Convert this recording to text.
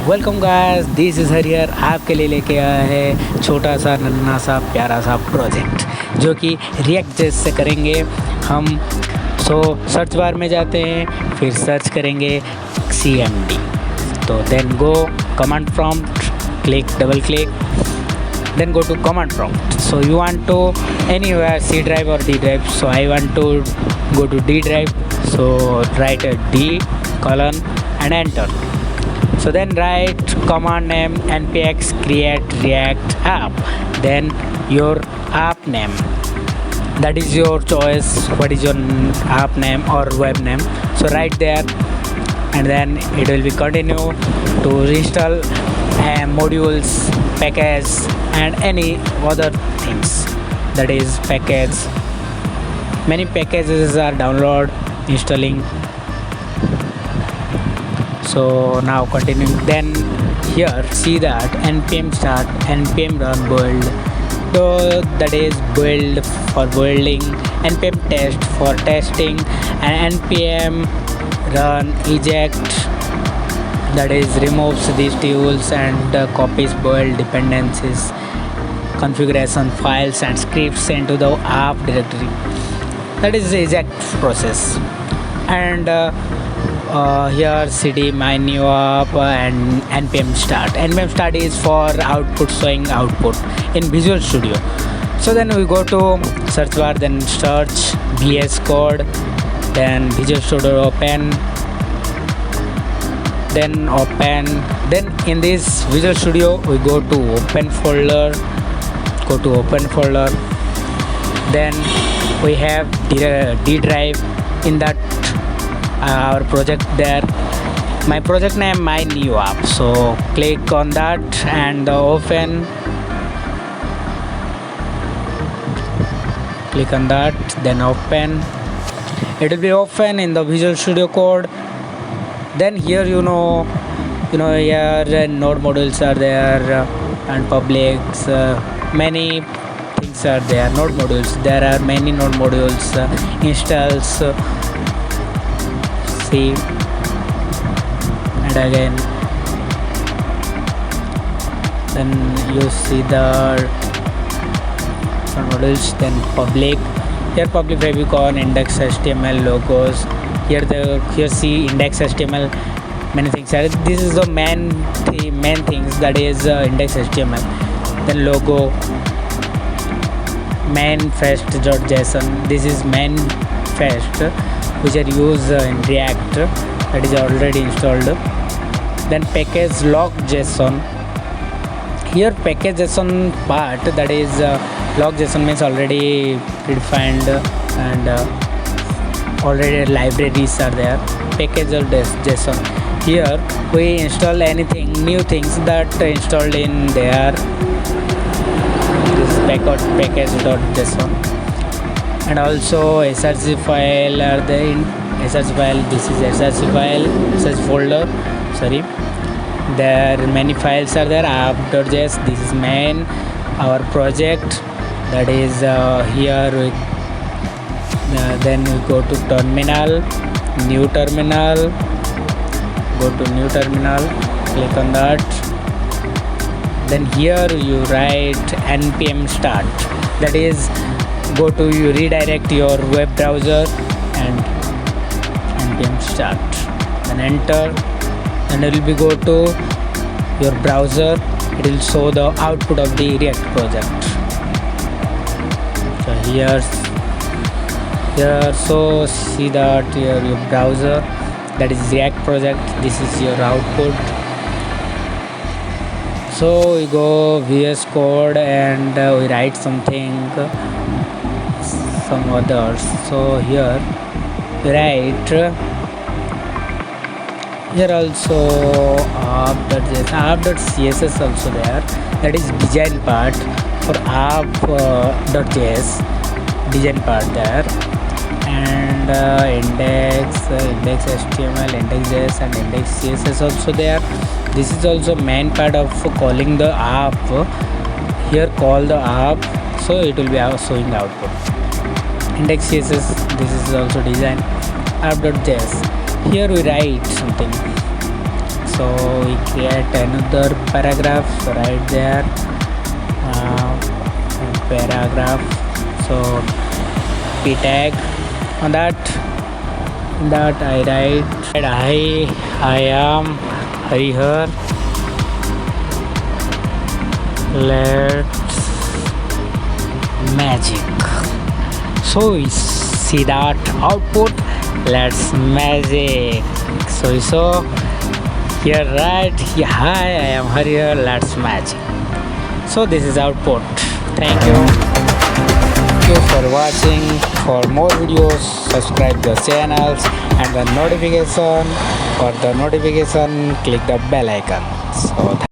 Welcome guys, this is हरियर आपके लिए लेके आया है छोटा सा नन्हा सा प्यारा सा प्रोजेक्ट जो कि रिएक्ट जेस से करेंगे हम। सर्च बार में जाते हैं, फिर सर्च करेंगे CMD, तो then go command prompt, click double click, then go to command prompt. So you want to anywhere C drive or D drive. So I want to go to D drive. So write a D colon and enter. So then write command name npx create react app, then your app name, that is your choice. What is your app name or web name? So write there, and then it will be continue to install modules, package and any other things, that is package. Many packages are download installing. So now continuing, then here see that npm start, npm run build, so that is build for building, npm test for testing, and npm run eject, that is removes these tools and copies build dependencies, configuration files and scripts into the app directory, that is the eject process. And here cd my new app and npm start. Npm start is for output, showing output in Visual Studio. So then we go to search bar, then search VS Code, then Visual Studio open, then open, then in this Visual Studio we go to open folder, then we have D drive. In that our project there, my project name my new app, so click on that and open, click on that, then open. It will be open in the Visual Studio Code. Then here you know here node modules are there and publics, many things are there. Node modules, there are many node modules, installs, see, and again then you see the modules, then public, here public favicon, index HTML, logos, here see index HTML, many things are. This is the main things, that is index HTML, then logo, manifest.json, this is manifest which are used in React, that is already installed. Then package log.json, here package JSON part, that is log.json means already predefined and already libraries are there. Package of JSON, here we install anything new things that installed in there, this package.json, and also src file are there. In src file, this is src file, src folder, sorry, there many files are there. app.js, this is main our project, that is here we, then we go to terminal, new terminal, go to new terminal, click on that, then here you write npm start, that is go to you redirect your web browser and npm start, then enter, and it will be go to your browser, it will show the output of the React project. So here so see that your browser, that is React project, this is your output. So we go VS Code and we write something, some others. So here we write, here also app.css also there, that is design part for app.js, design part there, and index HTML, index.js and index.css also there. This is also main part of calling the app, here call the app, so it will be showing output. Index.css, this is also design. App.js, here we write something, So we create another paragraph right there. Paragraph. So p tag on that. In that I write I am Harihar. Let's magic. So we see that output. Let's magic. So here right. Hi, I am Harihar. Let's magic. So this is output. Thank you. Thank you for watching. For more videos, subscribe the channels and the notification. For the notification, click the bell icon. So